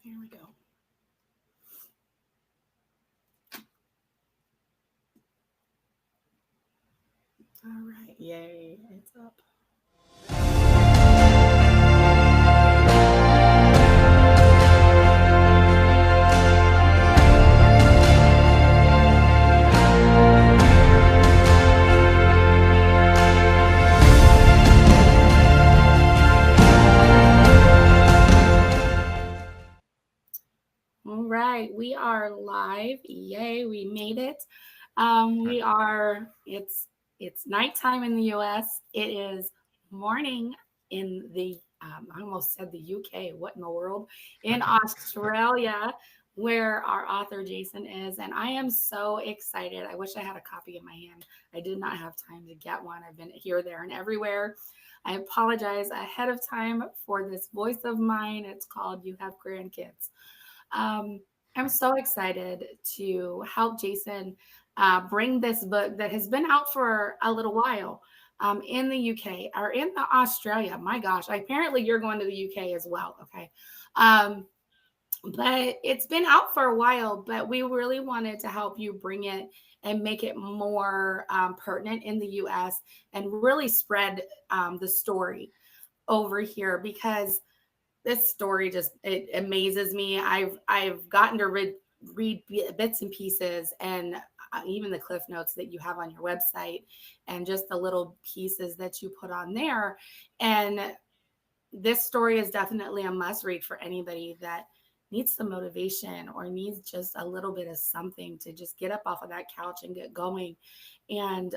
Here we go. All right. Yay. It's up. All right. We are live. Yay. We made it. We are, it's nighttime in the US. It is morning in I almost said the UK. What in the world? In Australia, where our author Jason is. And I am so excited. I wish I had a copy in my hand. I did not have time to get one. I've been here, there, and everywhere. I apologize ahead of time for this voice of mine. It's called You Have Grandkids. Um, I'm so excited to help Jason bring this book that has been out for a little while in the UK or in the Australia. My gosh, apparently you're going to the UK as well. Okay. But it's been out for a while, but we really wanted to help you bring it and make it more pertinent in the US and really spread the story over here because this story just it amazes me. I've gotten to read bits and pieces and even the cliff notes that you have on your website and just the little pieces that you put on there. And this story is definitely a must read for anybody that needs some motivation or needs just a little bit of something to just get up off of that couch and get going. And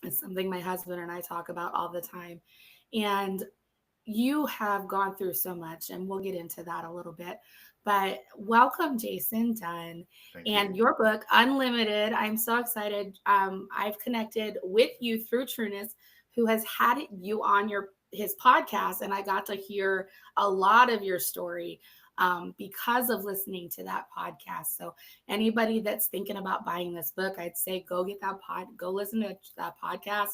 it's something my husband and I talk about all the time. And you have gone through so much, and we'll get into that a little bit. But welcome, Jason Dunn, Thank and you. your book, Unlimited. I'm so excited. I've connected with you through Trueness, who has had you on his podcast, and I got to hear a lot of your story because of listening to that podcast. So anybody that's thinking about buying this book, I'd say go listen to that podcast,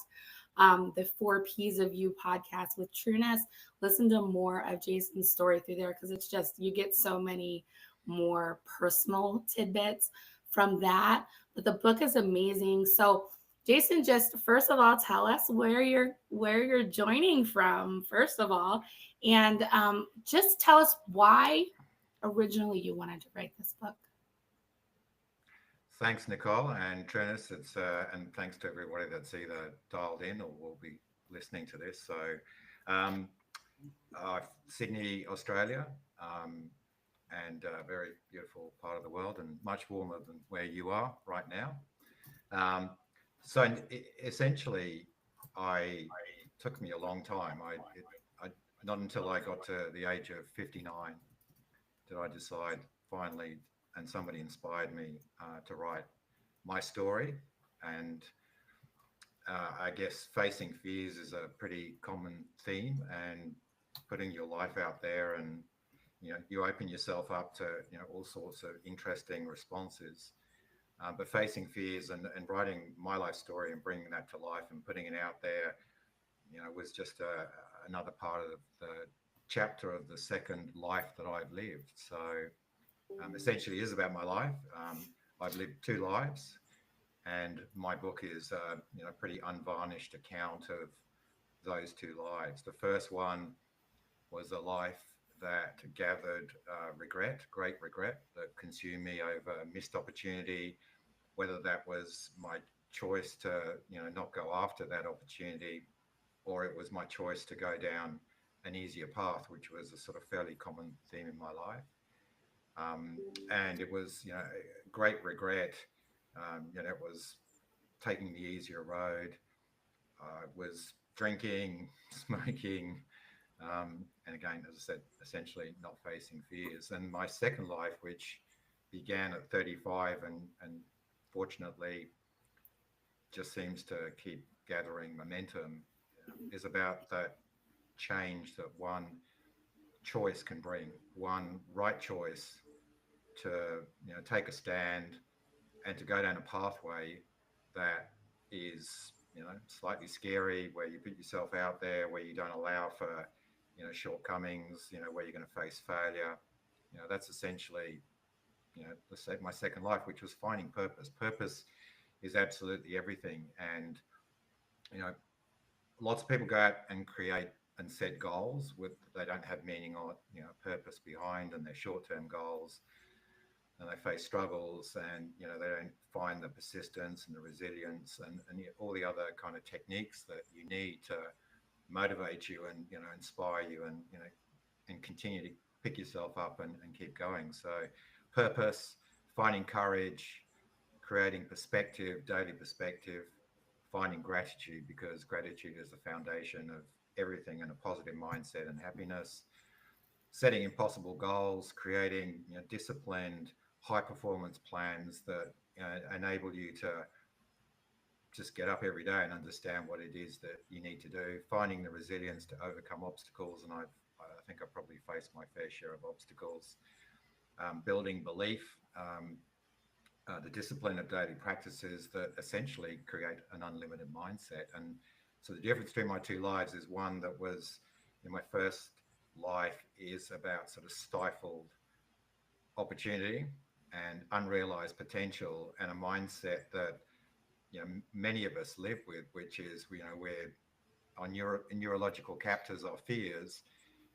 the 4 P's of You podcast with Trueness. Listen to more of Jason's story through there because it's just, you get so many more personal tidbits from that. But the book is amazing. So, Jason, just first of all, tell us where you're joining from, first of all, and just tell us why originally you wanted to write this book. Thanks, Nicole and Trinus. And thanks to everybody that's either dialed in or will be listening to this. So, um, Sydney, Australia, and a very beautiful part of the world, and much warmer than where you are right now. Um, Essentially, I took me a long time. I not until I got to the age of 59 did I decide finally, and somebody inspired me to write my story. And I guess facing fears is a pretty common theme, and putting your life out there, and you open yourself up to all sorts of interesting responses. But facing fears and writing my life story and bringing that to life and putting it out there, was just another part of the chapter of the second life that I've lived. So essentially, it is about my life. I've lived 2 lives, and my book is a pretty unvarnished account of those 2 lives. The first one was a life that gathered great regret, that consumed me over missed opportunity, whether that was my choice to not go after that opportunity, or it was my choice to go down an easier path, which was a sort of fairly common theme in my life. And it was great regret. It was taking the easier road. I was drinking, smoking, and again, as I said, essentially not facing fears. And my second life, which began at 35 and fortunately just seems to keep gathering momentum, is about that change that one choice can bring, one right choice to take a stand and to go down a pathway that is slightly scary, where you put yourself out there, where you don't allow for shortcomings, where you're going to face failure, That's essentially, let's say my second life, which was finding purpose. Purpose is absolutely everything. And, you know, lots of people go out and create and set goals with they don't have meaning or purpose behind, and they're short-term goals, and they face struggles, and they don't find the persistence and the resilience and all the other kind of techniques that you need to motivate you and inspire you and and continue to pick yourself up and keep going. So purpose, finding courage, creating perspective, daily perspective, finding gratitude, because gratitude is the foundation of everything, and a positive mindset and happiness, setting impossible goals, creating disciplined high performance plans that enable you to just get up every day and understand what it is that you need to do, finding the resilience to overcome obstacles. And I think I probably faced my fair share of obstacles, building belief, the discipline of daily practices that essentially create an unlimited mindset. And so the difference between my two lives is one that was in my first life is about sort of stifled opportunity and unrealized potential, and a mindset that many of us live with, which is we're on neurological captors or fears.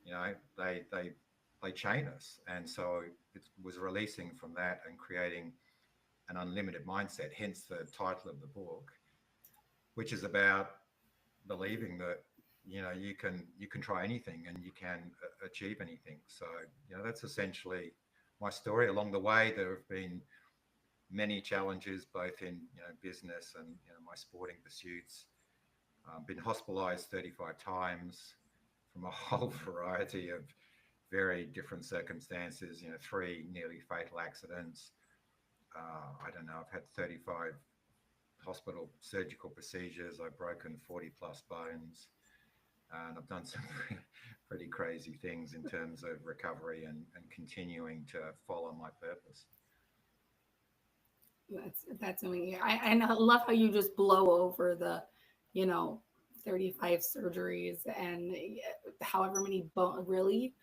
They chain us, and so it was releasing from that and creating an unlimited mindset, hence the title of the book, which is about believing that you can try anything and you can achieve anything. So that's essentially my story. Along the way, there have been many challenges, both in business and my sporting pursuits. Been hospitalized 35 times from a whole variety of very different circumstances. 3 nearly fatal accidents. I don't know, I've had 35 hospital surgical procedures. I've broken 40 plus bones, and I've done some pretty crazy things in terms of recovery and continuing to follow my purpose. That's amazing. I love how you just blow over the, you know, 35 surgeries and however many bone really.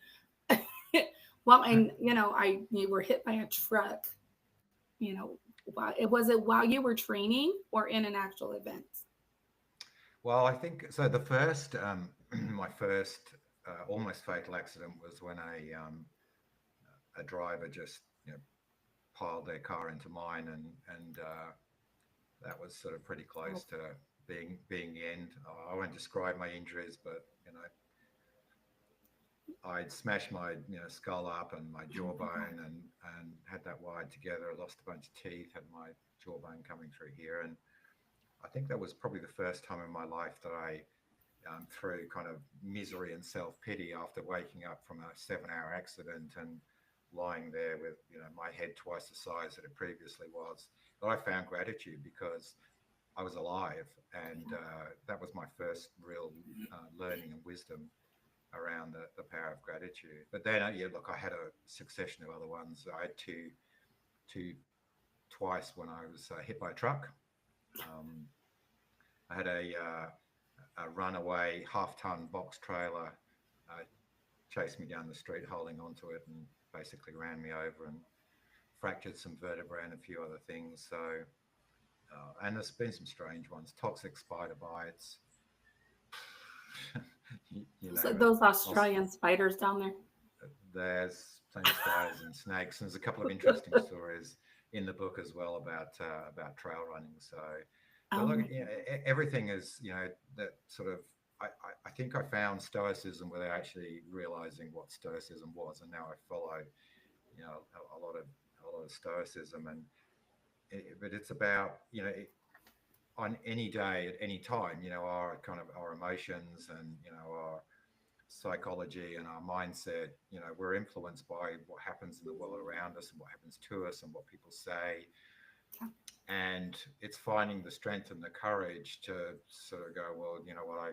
Well, and you were hit by a truck. While it while you were training or in an actual event? Well, I think so. The first, my first almost fatal accident was when a driver just piled their car into mine, and that was sort of pretty Oh, close to being the end. I won't describe my injuries, but I'd smashed my skull up and my oh my God. jawbone, and had that wired together. I lost a bunch of teeth, had my jawbone coming through here, and I think that was probably the first time in my life that I, through kind of misery and self pity after waking up from a 7-hour accident and lying there with my head twice the size that it previously was, that I found gratitude because I was alive, and that was my first real learning and wisdom around the power of gratitude. But then, yeah, look, I had a succession of other ones. I had two twice when I was hit by a truck. Um, I had a runaway half-ton box trailer uh, chased me down the street, holding onto it, and basically ran me over and fractured some vertebrae and a few other things. So, and there's been some strange ones: toxic spider bites, you So name it. those Australian spiders down there. There's plenty of spiders and snakes. And there's a couple of interesting stories in the book as well about trail running. So, but Oh look, my God. everything is that sort of. I think I found stoicism without actually realizing what stoicism was, and now I follow a lot of stoicism, and but it's about on any day at any time, our kind of our emotions and our psychology and our mindset, we're influenced by what happens in the world around us and what happens to us and what people say. Yeah. And it's finding the strength and the courage to sort of go, well, you know what, I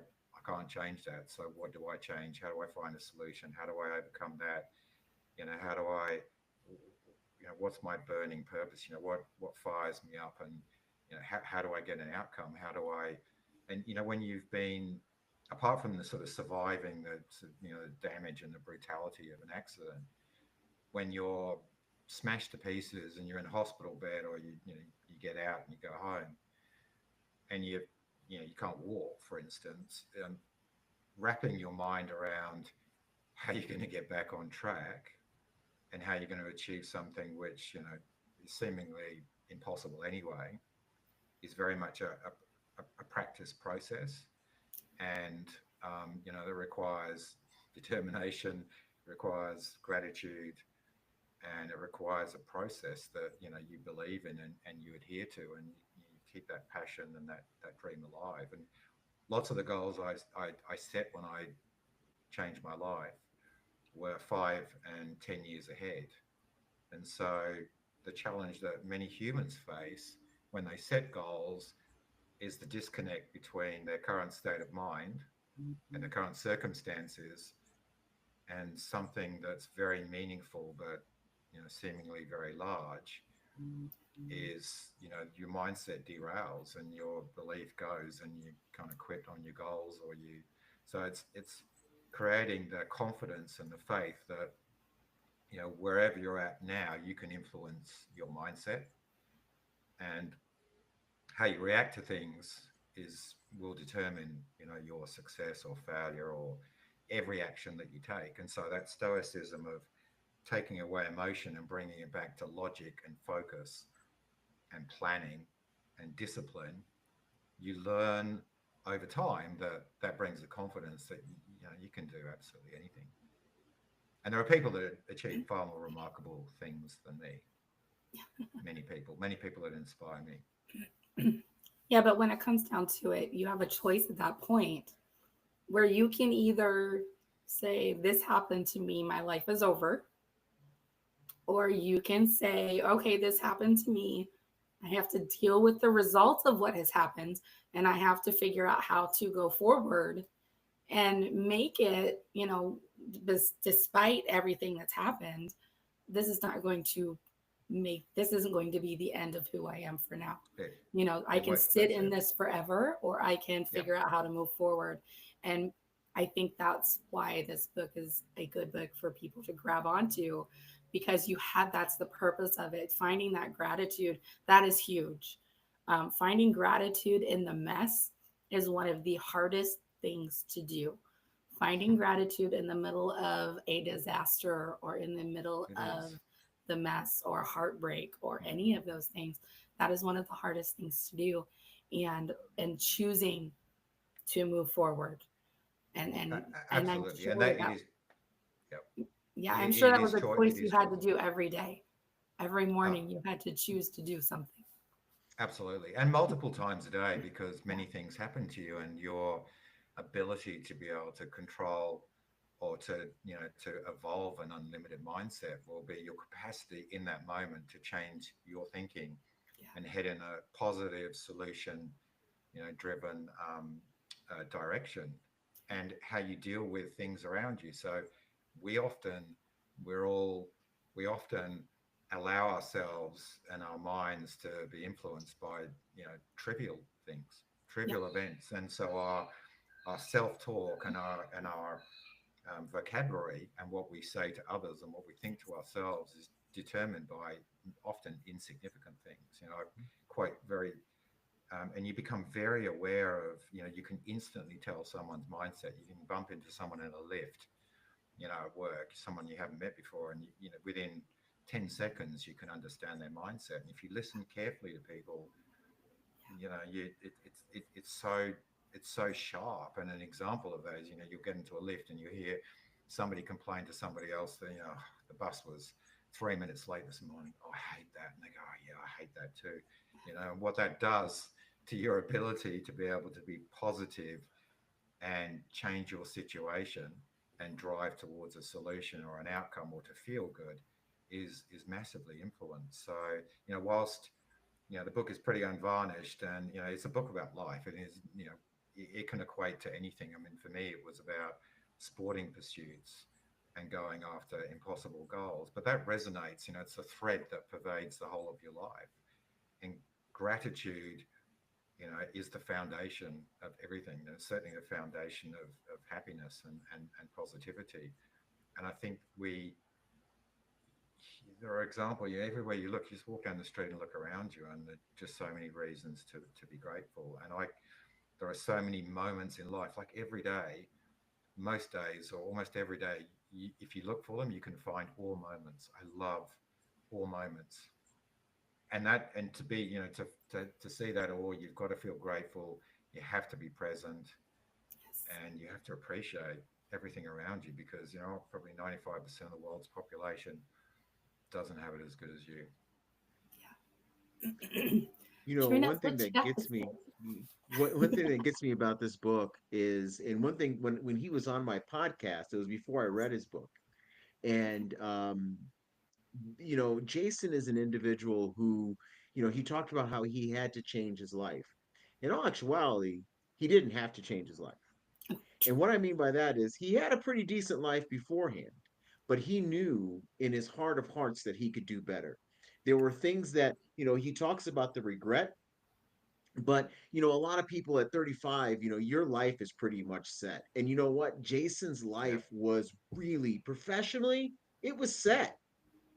can't change that. So what do I change? How do I find a solution? How do I overcome that? How do I, what's my burning purpose? What fires me up? And, how do I get an outcome? How do I, and, when you've been, apart from the sort of surviving the damage and the brutality of an accident, when you're smashed to pieces and you're in a hospital bed, or you get out and you go home, and you can't walk, for instance, wrapping your mind around how you're going to get back on track and how you're going to achieve something which is seemingly impossible anyway, is very much a practice process. And that requires determination, requires gratitude, and it requires a process that you believe in, and you adhere to, and you keep that passion and that dream alive. And lots of the goals I set when I changed my life were 5 and 10 years ahead. And so the challenge that many humans face when they set goals is the disconnect between their current state of mind and the current circumstances and something that's very meaningful but seemingly very large. Is your mindset derails and your belief goes, and you kind of quit on your goals, or you so it's creating the confidence and the faith that wherever you're at now, you can influence your mindset, and how you react to things is will determine your success or failure, or every action that you take. And so that stoicism of taking away emotion and bringing it back to logic and focus and planning and discipline, you learn over time that brings the confidence that you can do absolutely anything. And there are people that achieve far more remarkable things than me. Many people that inspire me. Yeah, but when it comes down to it, you have a choice at that point where you can either say, this happened to me, my life is over, or you can say, okay, this happened to me. I have to deal with the results of what has happened, and I have to figure out how to go forward and make it, despite everything that's happened, this is not going to this isn't going to be the end of who I am for now. I can sit in this forever, or I can figure out how to move forward. And I think that's why this book is a good book for people to grab onto, because that's the purpose of it. Finding that gratitude, that is huge. Finding gratitude in the mess is one of the hardest things to do. Finding gratitude in the middle of a disaster, or in the middle of the mess or heartbreak or any of those things, that is one of the hardest things to do. And choosing to move forward. And absolutely. I'm sure And that it is. Yep. yeah, I'm sure that was a choice you had to do every day. Every morning you had to choose to do something. Absolutely. And multiple times a day, because many things happen to you, and your ability to be able to control, or to to evolve an unlimited mindset, will be your capacity in that moment to change your thinking and head in a positive solution driven direction, and how you deal with things around you. So we often we're all we often allow ourselves and our minds to be influenced by trivial things, trivial events. And so our self-talk and our vocabulary, and what we say to others and what we think to ourselves, is determined by often insignificant things. Quite very and you become very aware of, you can instantly tell someone's mindset. You can bump into someone in a lift, at work, someone you haven't met before, and within 10 seconds you can understand their mindset. And if you listen carefully to people, it's so sharp. And an example of that is, you'll get into a lift and you hear somebody complain to somebody else that, the bus was 3 minutes late this morning. Oh, I hate that. And they go, oh yeah, I hate that too. And what that does to your ability to be able to be positive and change your situation and drive towards a solution or an outcome, or to feel good, is massively influenced. So whilst the book is pretty unvarnished, and it's a book about life, it is, it can equate to anything. I mean, for me, it was about sporting pursuits and going after impossible goals, but that resonates. It's a thread that pervades the whole of your life. And gratitude is the foundation of everything. It's certainly the foundation of happiness and positivity. And I think we there are examples. Yeah, everywhere you look, you just walk down the street and look around you, and there are just so many reasons to be grateful. And there are so many moments in life, like every day, most days, or almost every day. If you look for them, you can find all moments. I love all moments, and to be, to see that all, you've got to feel grateful. You have to be present, Yes. and you have to appreciate everything around you, because probably 95% of the world's population doesn't have it as good as you. Yeah. You know, Trina, one thing what you that got to gets me, say? one thing that gets me about this book is, and one thing when he was on my podcast, it was before I read his book, and you know, Jason is an individual who, you know, he talked about how he had to change his life. In all actuality, he didn't have to change his life. And what I mean by that is he had a pretty decent life beforehand, but he knew in his heart of hearts that he could do better. There were things that, you know, he talks about the regret, but you know, a lot of people at 35, you know, your life is pretty much set. And you know what? Jason's Yeah. life was really professionally, it was set.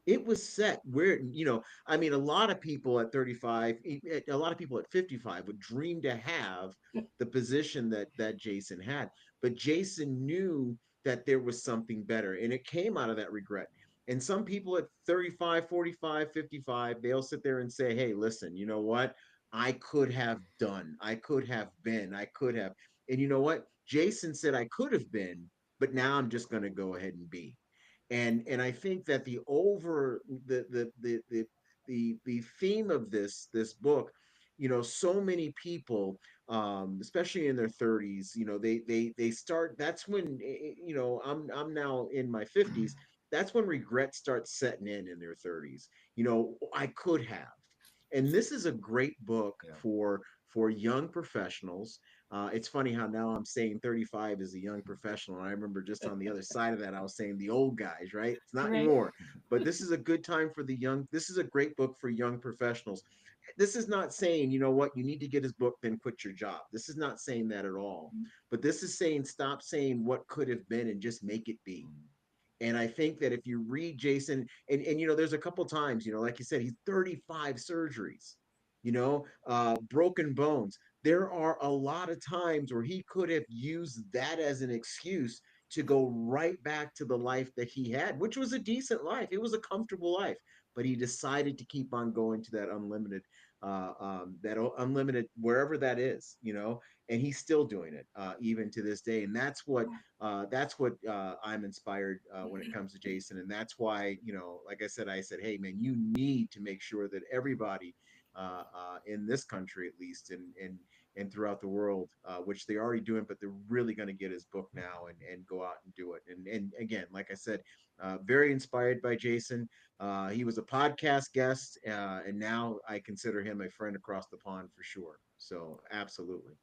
It was set where, you know, I mean, a lot of people at 35, a lot of people at 55 would dream to have the position that Jason had. But Jason knew that there was something better, and it came out of that regret. And some people at 35, 45, 55, they'll sit there and say, hey, listen, you know what? I could have done, I could have been, I could have. And you know what? Jason said, I could have been, but now I'm just going to go ahead and be. And I think that the theme of this book, you know, so many people, especially in their 30s, you know, they start. That's when, you know, I'm now in my 50s. That's when regret starts setting in their 30s. You know, I could have. And this is a great book Yeah. for young professionals. It's funny how now I'm saying 35 is a young professional. And I remember just on the other side of that, I was saying the old guys, right? It's not Right. anymore. But this is a good time for the young. This is a great book for young professionals. This is not saying, you know what, you need to get his book, then quit your job. This is not saying that at all. But this is saying stop saying what could have been and just make it be. Mm. And I think that if you read Jason, and you know, there's a couple times, you know, like you said, he's 35 surgeries, you know, broken bones. There are a lot of times where he could have used that as an excuse to go right back to the life that he had, which was a decent life. It was a comfortable life, but he decided to keep on going to that unlimited wherever that is, you know, and he's still doing it even to this day. And that's what I'm inspired when it comes to Jason, and that's why, you know, like I said, hey man, you need to make sure that everybody in this country, at least, and throughout the world, which they're already doing, but they're really going to get his book now and go out and do it. And again, like I said, very inspired by Jason. He was a podcast guest, and now I consider him a friend across the pond for sure. So absolutely.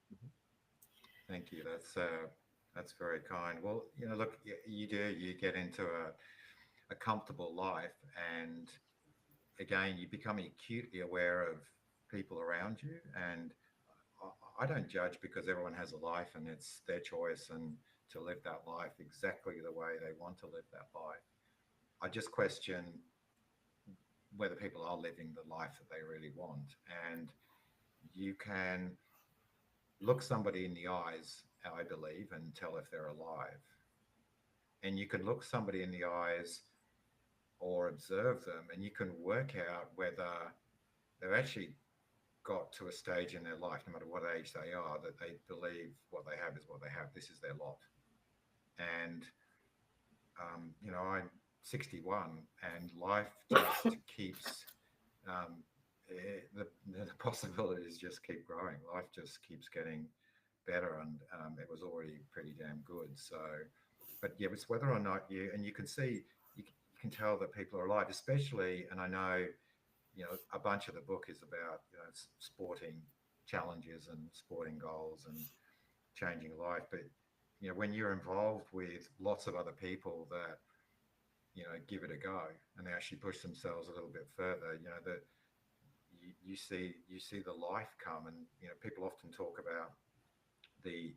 Thank you. That's very kind. Well, look, you get into a comfortable life, and again, you become acutely aware of people around you. And I don't judge, because everyone has a life and it's their choice and to live that life exactly the way they want to live that life. I just question whether people are living the life that they really want. And you can look somebody in the eyes, I believe, and tell if they're alive. And you can look somebody in the eyes or observe them, and you can work out whether they've actually got to a stage in their life, no matter what age they are, that they believe what they have is what they have. This is their lot. And, I'm 61, and life just keeps, the possibilities just keep growing. Life just keeps getting better, and it was already pretty damn good. So, but yeah, it's whether or not you can see, you can tell that people are alive, especially, and I know, a bunch of the book is about, sporting challenges and sporting goals and changing life. But, when you're involved with lots of other people that, give it a go, and they actually push themselves a little bit further, that you see the life come. And, people often talk about the,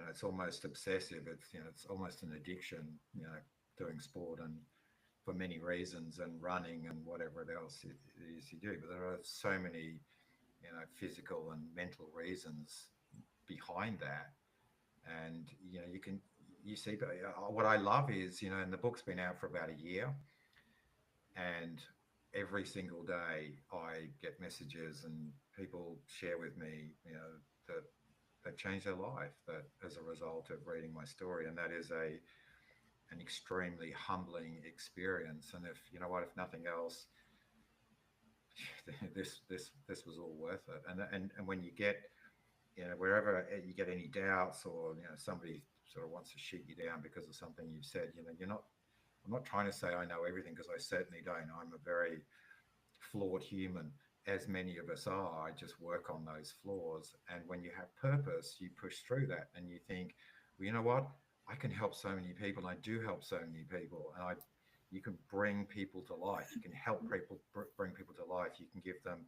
it's almost obsessive. It's almost an addiction, doing sport and for many reasons, and running and whatever else it is you do. But there are so many, physical and mental reasons behind that. And, you see, but what I love is, and the book's been out for about a year, and every single day I get messages and people share with me, that they've changed their life that as a result of reading my story. And that is an extremely humbling experience. And if if nothing else, this was all worth it. And when you get, wherever you get any doubts, or somebody sort of wants to shoot you down because of something you've said, you're not. I'm not trying to say I know everything, because I certainly don't. I'm a very flawed human, as many of us are. I just work on those flaws. And when you have purpose, you push through that, and you think, well, you know what? I can help so many people. And I do help so many people. And you can bring people to life. You can help people, bring people to life. You can give them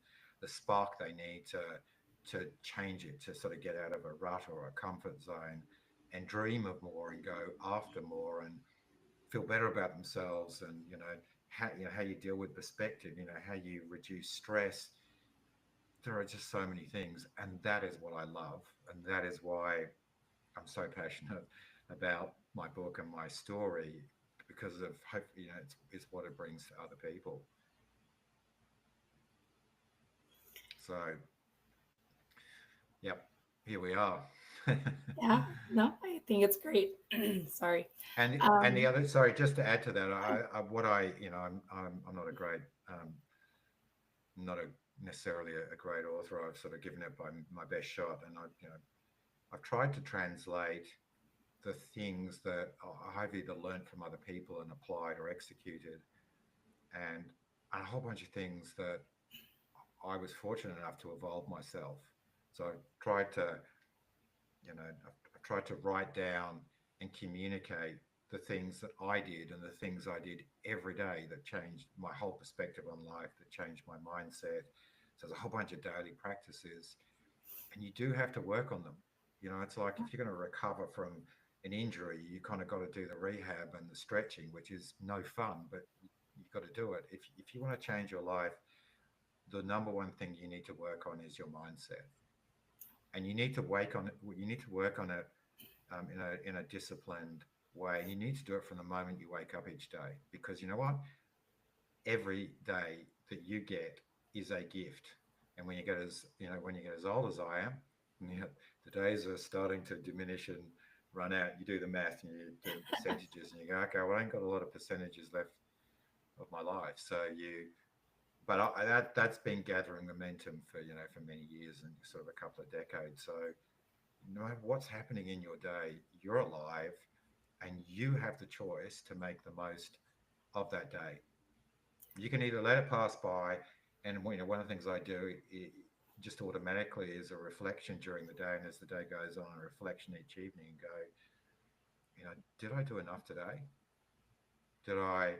the spark they need to change it, to sort of get out of a rut or a comfort zone, and dream of more, and go after more, and feel better about themselves. And how you deal with perspective, how you reduce stress. There are just so many things, and that is what I love, and that is why I'm so passionate about my book and my story, because of hope. It's what it brings to other people. So yep, here we are. Yeah, no, I think it's great. Sorry. And the Um, other, sorry, just to add to that, I'm not a great, not a necessarily a great author. I've sort of given it my best shot, and I've tried to translate the things that I've either learned from other people and applied or executed, and a whole bunch of things that I was fortunate enough to evolve myself. So I tried to, I tried to write down and communicate the things that I did, and the things I did every day that changed my whole perspective on life, that changed my mindset. So there's a whole bunch of daily practices, and you do have to work on them. It's like, if you're going to recover from an injury, you kind of got to do the rehab and the stretching, which is no fun, but you've got to do it. If you want to change your life, the number one thing you need to work on is your mindset, and you need to wake on it. You need to work on it, in a disciplined way. And you need to do it from the moment you wake up each day, because you know what? Every day that you get is a gift. And when you get as old as I am, the days are starting to diminish and run out. You do the math and you do the percentages, and you go, okay, well, I ain't got a lot of percentages left of my life. But that's been gathering momentum for many years, and sort of a couple of decades. So no matter what's happening in your day, you're alive, and you have the choice to make the most of that day. You can either let it pass by, and one of the things I do, just automatically, is a reflection during the day, and as the day goes on, a reflection each evening, and go, did I do enough today? Did I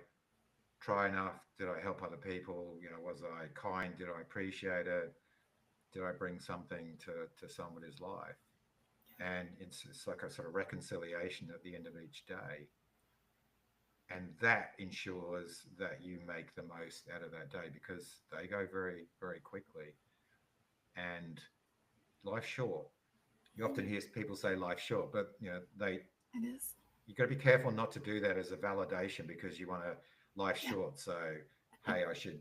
try enough? Did I help other people? Was I kind? Did I appreciate it? Did I bring something to somebody's life? And it's like a sort of reconciliation at the end of each day, and that ensures that you make the most out of that day, because they go very, very quickly, and life's short. You often hear people say life's short, but it is. you got to be careful not to do that as a validation, because you want to life's short, so hey, I should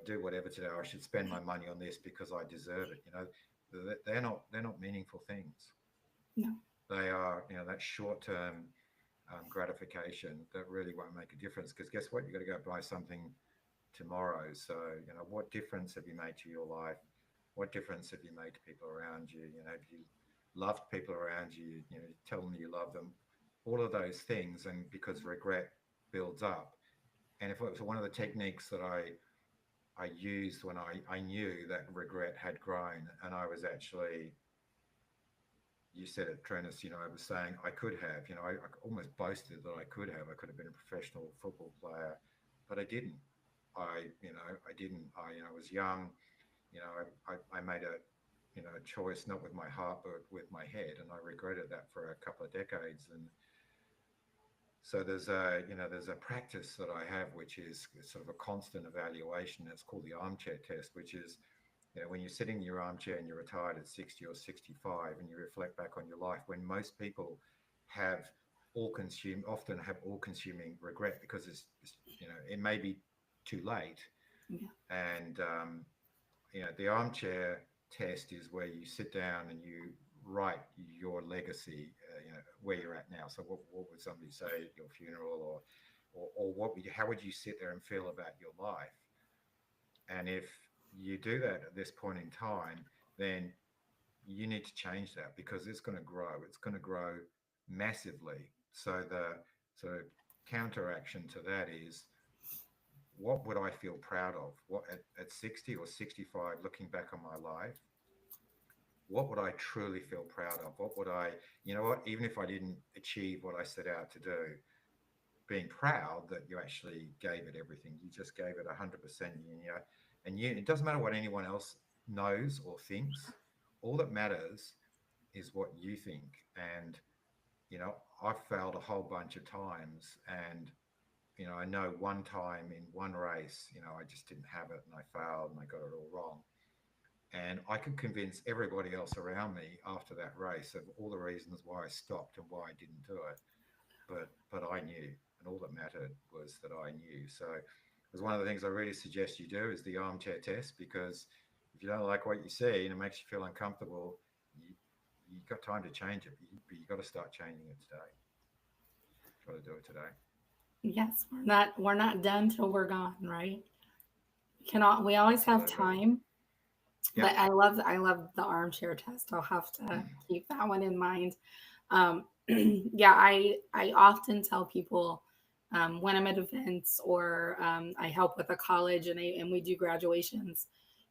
do whatever today. I should spend my money on this because I deserve it. They're not meaningful things. No. They are, that short term gratification that really won't make a difference, because guess what? You've got to go buy something tomorrow. So, what difference have you made to your life? What difference have you made to people around you? Have you loved people around you? Tell them you love them, all of those things. And because regret builds up. And if it was one of the techniques that I used when I knew that regret had grown, and I was actually, you said it, Trennis, I was saying I could have, I almost boasted that I could have. I could have been a professional football player, but I didn't. I didn't. I was young. I made a choice, not with my heart, but with my head. And I regretted that for a couple of decades. And So there's a practice that I have, which is sort of a constant evaluation. It's called the armchair test, which is, when you're sitting in your armchair and you're retired at 60 or 65, and you reflect back on your life, when most people have often have all-consuming regret, because it may be too late. Yeah. And the armchair test is where you sit down and you write your legacy, where you're at now. So what would somebody say at your funeral, or how would you sit there and feel about your life? And if you do that at this point in time, then you need to change that, because it's going to grow. It's going to grow massively. So the sort of counteraction to that is, what would I feel proud of? What at 60 or 65, looking back on my life, what would I truly feel proud of? What would even if I didn't achieve what I set out to do, being proud that you actually gave it everything. You just gave it 100%. It doesn't matter what anyone else knows or thinks. All that matters is what you think. And, I've failed a whole bunch of times, and, I know one time in one race, I just didn't have it, and I failed and I got it all wrong. And I could convince everybody else around me after that race of all the reasons why I stopped and why I didn't do it. But I knew, and all that mattered was that I knew. So it was one of the things I really suggest you do, is the armchair test, because if you don't like what you see and it makes you feel uncomfortable, you've got time to change it, but you've got to start changing it today. Try to do it today. Yes, we're not done till we're gone, right? We always have Absolutely. time. Yeah. But I love the armchair test. I'll have to keep that one in mind. Yeah, I often tell people, when I'm at events, or I help with a college, and we do graduations,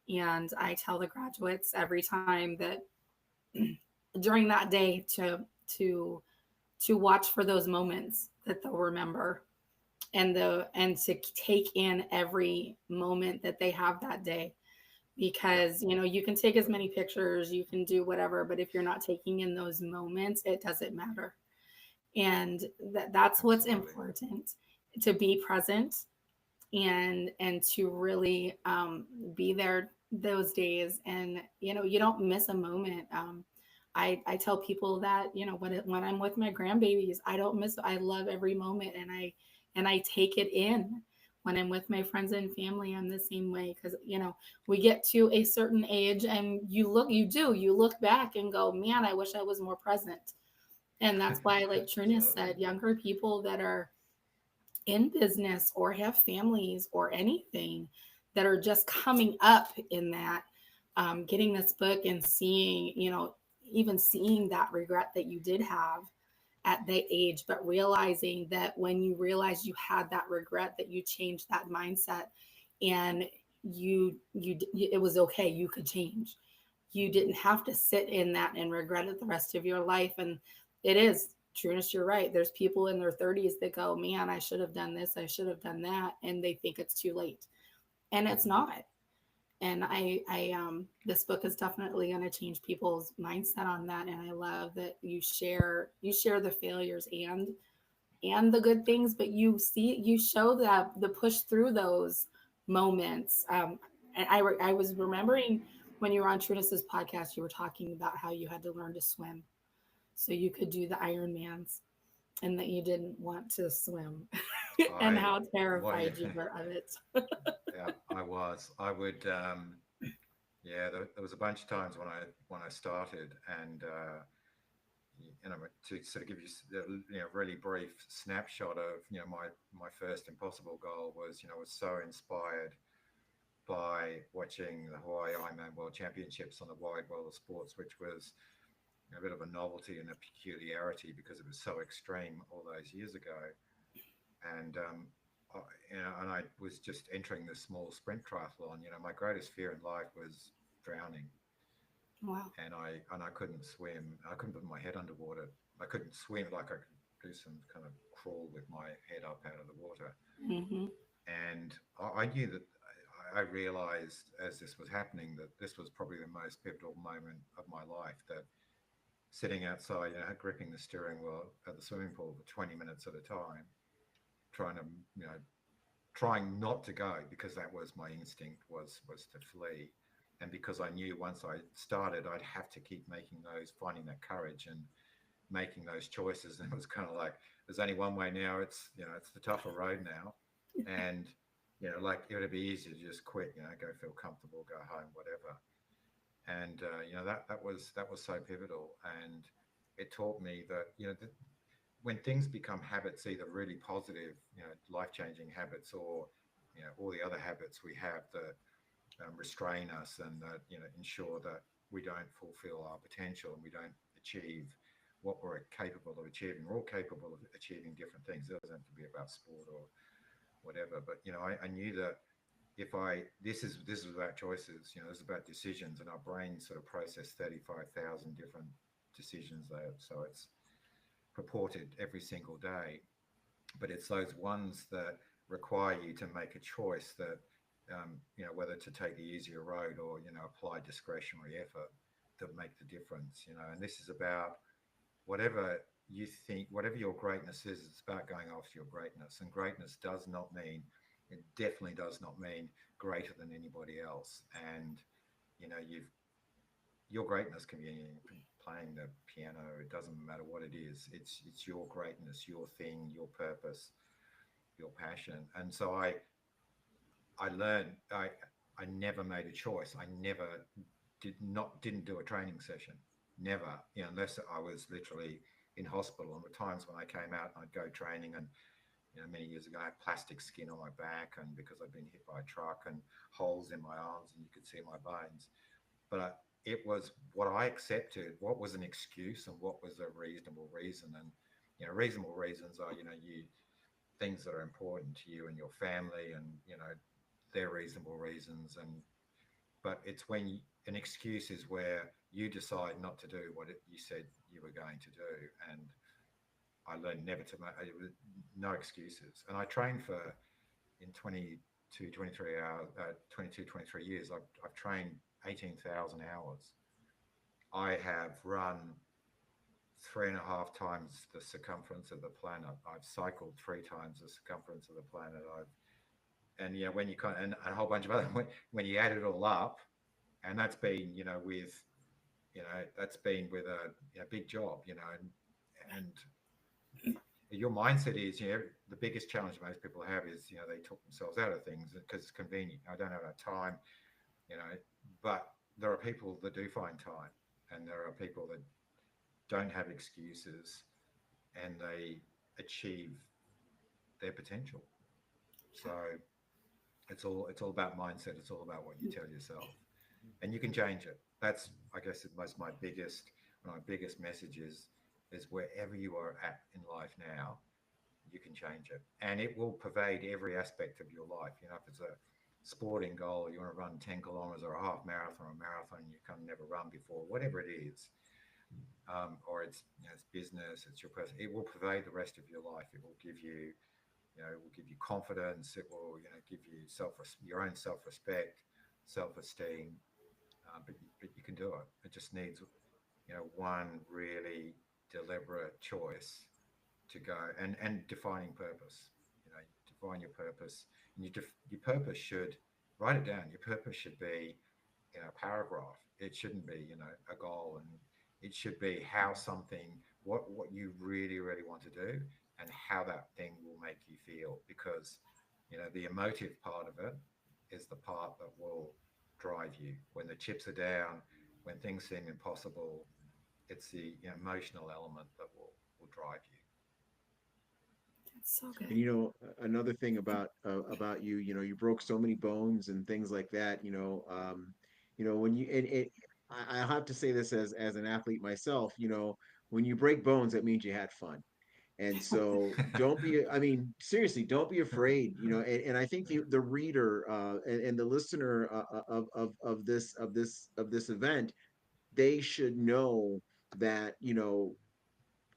and I tell the graduates every time that during that day to to watch for those moments that they'll remember, and to take in every moment that they have that day, Yeah. because you can take as many pictures, you can do whatever, but if you're not taking in those moments, it doesn't matter. And that's what's Absolutely. important, to be present, and to really be there those days. And you don't miss a moment. I tell people that when I'm with my grandbabies, I love every moment, and I take it in. When I'm with my friends and family, I'm the same way, because we get to a certain age, and you look back and go, man, I wish I was more present. And that's why, like Trina Absolutely. said, younger people that are in business or have families or anything, that are just coming up in that, getting this book and seeing, even seeing that regret that you did have at that age, but realizing that when you realize you had that regret, that you changed that mindset, and it was okay, you could change. You didn't have to sit in that and regret it the rest of your life. And it is, Trueness, you're right. There's people in their 30s that go, man, I should have done this, I should have done that, and they think it's too late. And it's Mhm. not. And this book is definitely going to change people's mindset on that. And I love that you share the failures and the good things, but you show that the push through those moments. And I was remembering when you were on Trudis's podcast, you were talking about how you had to learn to swim so you could do the Ironmans, and that you didn't want to swim, and I how well, terrified you were of it. yeah, I was. I would. Yeah, there was a bunch of times when I started, and to sort of give you really brief snapshot of my first impossible goal was, was so inspired by watching the Hawaii Ironman World Championships on the Wide World of Sports, which was a bit of a novelty and a peculiarity because it was so extreme all those years ago. And I, and I was just entering this small sprint triathlon. My greatest fear in life was drowning, Wow. and I couldn't swim. I couldn't put my head underwater. I couldn't swim, like I could do some kind of crawl with my head up out of the water. Hmm. And I knew that. I realized as this was happening that this was probably the most pivotal moment of my life. That sitting outside, gripping the steering wheel at the swimming pool for 20 minutes at a time, trying to, you know, trying not to go because that was my instinct was to flee. And because I knew once I started, I'd have to keep making those, finding that courage and making those choices. And it was kind of like, there's only one way now. It's, it's the tougher road now. And, like it would be easy to just quit, go feel comfortable, go home, whatever. And, that was so pivotal. And it taught me that, when things become habits, either really positive, life-changing habits, or, all the other habits we have that restrain us and that, ensure that we don't fulfill our potential and we don't achieve what we're capable of achieving. We're all capable of achieving different things. It doesn't have to be about sport or whatever. But I knew that if I this is about choices. This is about decisions, and our brain sort of process 35,000 different decisions there. So it's purported every single day, but it's those ones that require you to make a choice that, whether to take the easier road or, apply discretionary effort, that make the difference. And this is about whatever you think, whatever your greatness is, it's about going after your greatness. And greatness does not mean, it definitely does not mean greater than anybody else. And, you've your greatness can be playing the piano. It doesn't matter what it is. It's your greatness, your thing, your purpose, your passion. And so I learned I never made a choice. I never didn't do a training session. Never, unless I was literally in hospital. And the times when I came out, I'd go training, and many years ago, I had plastic skin on my back, and because I'd been hit by a truck, and holes in my arms, and you could see my bones. But it was what I accepted, what was an excuse and what was a reasonable reason. And reasonable reasons are, you things that are important to you and your family, and they're reasonable reasons. And but it's when an excuse is where you decide not to do what you said you were going to do. And I learned never to make no excuses. And I trained for, in 22, 23 hours, 22, 23 years, I've trained 18,000 hours. I have run 3.5 times the circumference of the planet. I've cycled 3 times the circumference of the planet. And when you and a whole bunch of other, when you add it all up, and that's been, that's been with a big job, and your mindset is, the biggest challenge most people have is, they talk themselves out of things because it's convenient. I don't have enough time, you know, but there are people that do find time, and there are people that don't have excuses, and they achieve their potential. So it's all about mindset. It's all about what you tell yourself, and you can change it. That's, I guess, most my biggest message is wherever you are at in life now, you can change it, and it will pervade every aspect of your life. If it's a sporting goal, you want to run 10 kilometers or a half marathon or a marathon you can never run before, whatever it is, or it's business, it's your person. It will pervade the rest of your life. It will give you, it will give you confidence. It will, give you your own self-respect, self-esteem. But you can do it. It just needs, one really deliberate choice to go and defining purpose. Define your purpose, and your purpose should, write it down. Your purpose should be, a paragraph. It shouldn't be, a goal, and it should be how something, what you really, really want to do, and how that thing will make you feel. Because, the emotive part of it is the part that will drive you when the chips are down, when things seem impossible. It's the emotional element that will drive you. That's so good. And another thing about you, you broke so many bones and things like that. When you and it, I have to say this as an athlete myself. When you break bones, that means you had fun. And so don't be, I mean, seriously, don't be afraid. And I think the reader and the listener of this event, they should know that,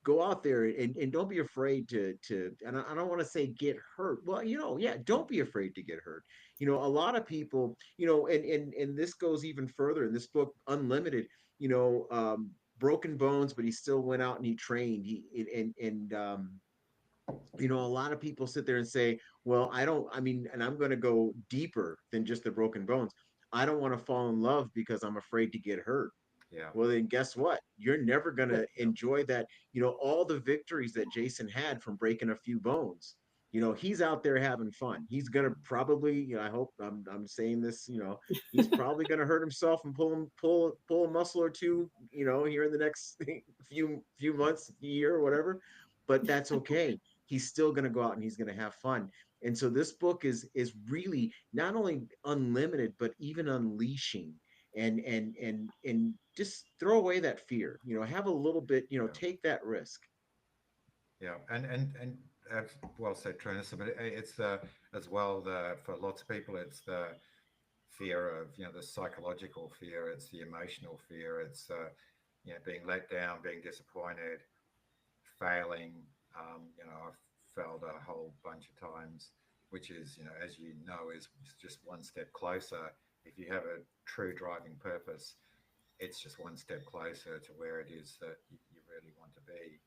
go out there and don't be afraid to and I don't want to say get hurt. Well, yeah, don't be afraid to get hurt. A lot of people, and this goes even further in this book, Unlimited. broken bones, but he still went out and he trained. You know, a lot of people sit there and say, well, I mean, and I'm going to go deeper than just the broken bones. I don't want to fall in love because I'm afraid to get hurt. Yeah. Well, then guess what? You're never going to Yeah. enjoy that. You know, all the victories that Jason had from breaking a few bones. You know, he's out there having fun. He's gonna probably, you know, I hope I'm saying this, you know, he's probably gonna hurt himself and pull a muscle or two, you know, here in the next few months, year, or whatever. But that's okay. He's still gonna go out and he's gonna have fun. And so this book is really not only unlimited, but even unleashing and just throw away that fear, you know, have a little bit, you know, Yeah. take that risk. Yeah, and well said, Trinissa. But it's the as well the for lots of people it's the fear of the psychological fear, it's the emotional fear, it's being let down, being disappointed, failing. I've failed a whole bunch of times, which is as you know is just one step closer. If you have a true driving purpose, it's just one step closer to where it is that you really want to be.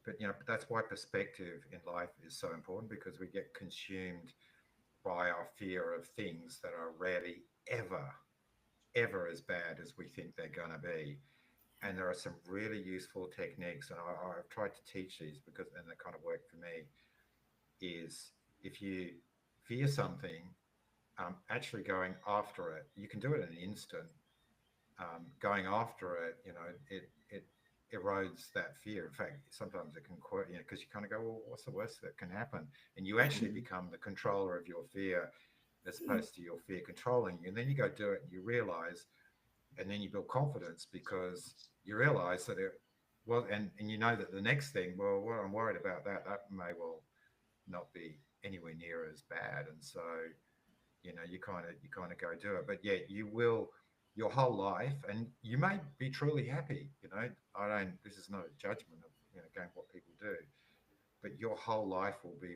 But that's why perspective in life is so important, because we get consumed by our fear of things that are rarely ever as bad as we think they're going to be. And there are some really useful techniques, and I've tried to teach these because, and they kind of work for me. Is if you fear something, actually going after it, you can do it in an instant. Going after it, it erodes that fear. In fact, sometimes it can quote, because you kind of go, well, what's the worst that can happen? And you actually become the controller of your fear as opposed to your fear controlling you. And then you go do it and you realize, and then you build confidence because you realize that and you know that the next thing, well, what I'm worried about that may well not be anywhere near as bad. And so, you kind of go do it. But yeah, you will your whole life, and you may be truly happy. This is not a judgment of again what people do, but your whole life will be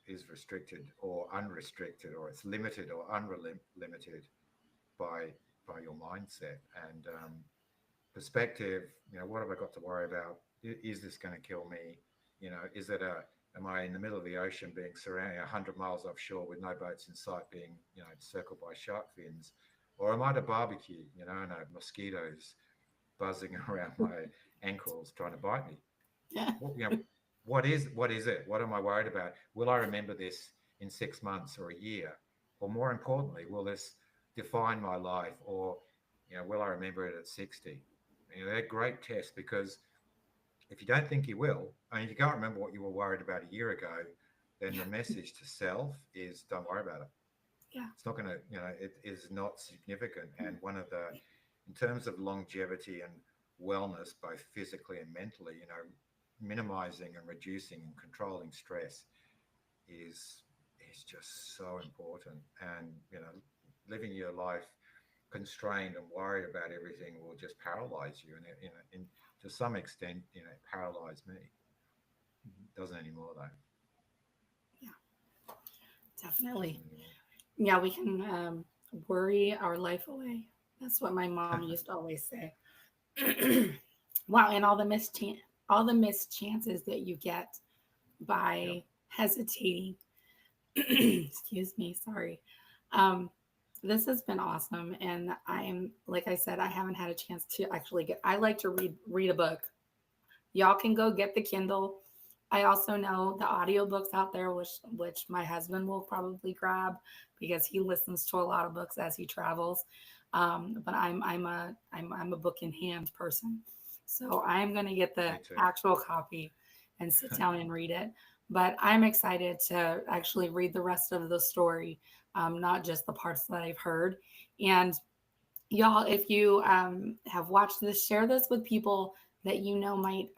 is restricted or unrestricted, or it's limited or unlimited by your mindset and perspective. What have I got to worry about? Is this going to kill me? Is it a Am I in the middle of the ocean being surrounded 100 miles offshore with no boats in sight, being circled by shark fins? Or am I at a barbecue, and mosquitoes buzzing around my ankles trying to bite me? Yeah. What is it? What am I worried about? Will I remember this in 6 months or a year? Or more importantly, will this define my life? Or will I remember it at 60? They're great tests, because if you don't think you will, and if you can't remember what you were worried about a year ago, then the message to self is don't worry about it. Yeah. It's not going to, it is not significant. And in terms of longevity and wellness, both physically and mentally, minimizing and reducing and controlling stress is just so important. And, living your life constrained and worried about everything will just paralyze you. And, to some extent, it paralyzed me. It doesn't anymore, though. Yeah, definitely. Yeah, we can worry our life away. That's what my mom used to always say. Wow, and all the missed chances that you get by hesitating. Excuse me, sorry. Um, this has been awesome, and I'm like I said, I haven't had a chance to actually get. I like to read a book. Y'all can go get the Kindle. I also know the audiobooks out there, which my husband will probably grab because he listens to a lot of books as he travels. But I'm a book in hand person, so I'm going to get the actual copy and sit down and read it. But I'm excited to actually read the rest of the story, not just the parts that I've heard. And y'all, if you have watched this, share this with people that might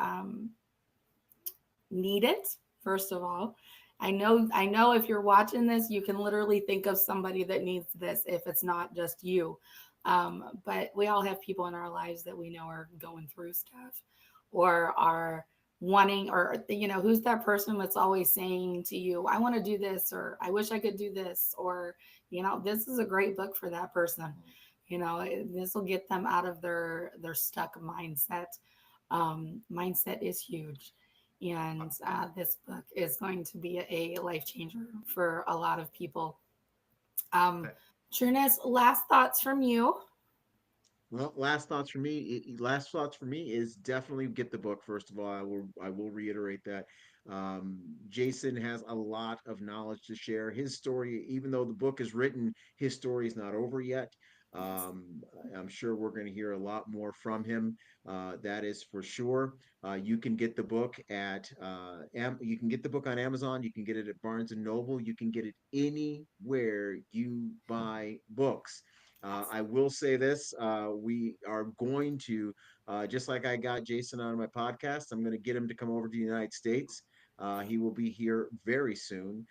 need it. First of all, I know if you're watching this, you can literally think of somebody that needs this if it's not just you. But we all have people in our lives that we know are going through stuff or are wanting, or who's that person that's always saying to you, I want to do this, or I wish I could do this, or this is a great book for that person. This will get them out of their stuck mindset. Mindset is huge. And this book is going to be a life changer for a lot of people. Trueness, last thoughts from you. Well, last thoughts for me is definitely get the book. First of all, I will reiterate that. Jason has a lot of knowledge to share. His story, even though the book is written, his story is not over yet. I'm sure we're going to hear a lot more from him. That is for sure. You can get the book you can get the book on Amazon. You can get it at Barnes and Noble. You can get it anywhere you buy books. I will say this: we are going to, just like I got Jason on my podcast, I'm going to get him to come over to the United States. He will be here very soon.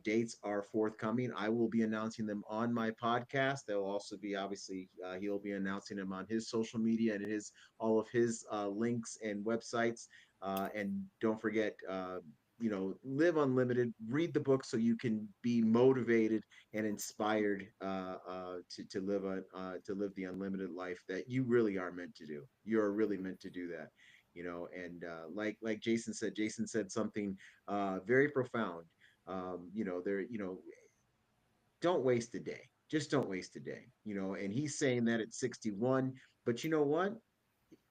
Dates are forthcoming. I will be announcing them on my podcast. They'll also be obviously he'll be announcing them on his social media and his all of his links and websites. And don't forget, live unlimited. Read the book so you can be motivated and inspired to live the unlimited life that you really are meant to do. You're really meant to do that. And like Jason said something very profound. There, don't waste a day. Just don't waste a day. And he's saying that at 61, but you know what?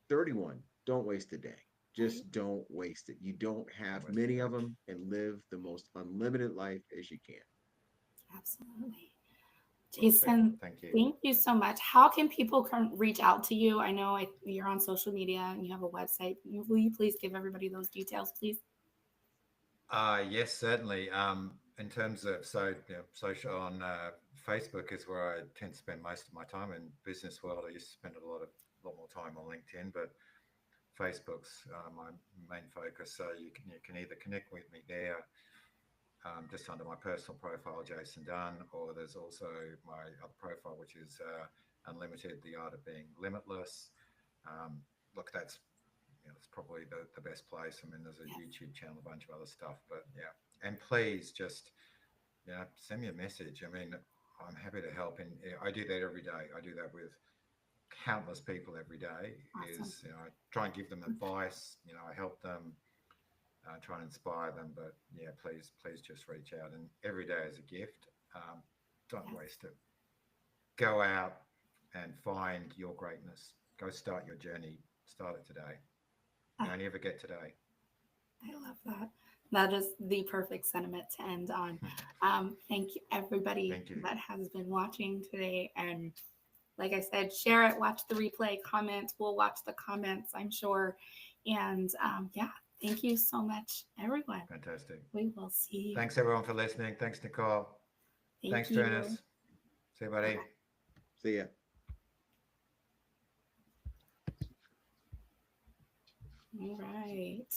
31, don't waste a day. Right. Just don't waste it. You don't have Waste many it. of them, and live the most unlimited life as you can. Absolutely. Well said. Jason, Thank you. thank you so much. How can people reach out to you? I know you're on social media and you have a website. Will you please give everybody those details, please? Yes, certainly. In terms of social on Facebook is where I tend to spend most of my time. In business world, I used to spend a lot more time on LinkedIn, but Facebook's my main focus. So you can either connect with me there, just under my personal profile, Jason Dunn, or there's also my other profile, which is Unlimited: The Art of Being Limitless. Look, that's it's probably the best place. I mean, there's a YouTube channel, a bunch of other stuff, but yeah. And please just send me a message. I mean, I'm happy to help, and I do that every day. I do that with countless people every day. Awesome. I try and give them advice. I help them, try and inspire them. But yeah, please just reach out, and every day is a gift. Don't waste it. Go out and find your greatness. Go start your journey. Start it today. You only ever get today. I love that. That is the perfect sentiment to end on. Thank you, everybody Thank you. that has been watching today. And like I said, share it, watch the replay, comment. We'll watch the comments, I'm sure. And thank you so much, everyone. Fantastic. We will see you. Thanks everyone for listening. Thanks, Nicole. Thanks, you. Trueness. See you, buddy. See ya. All right.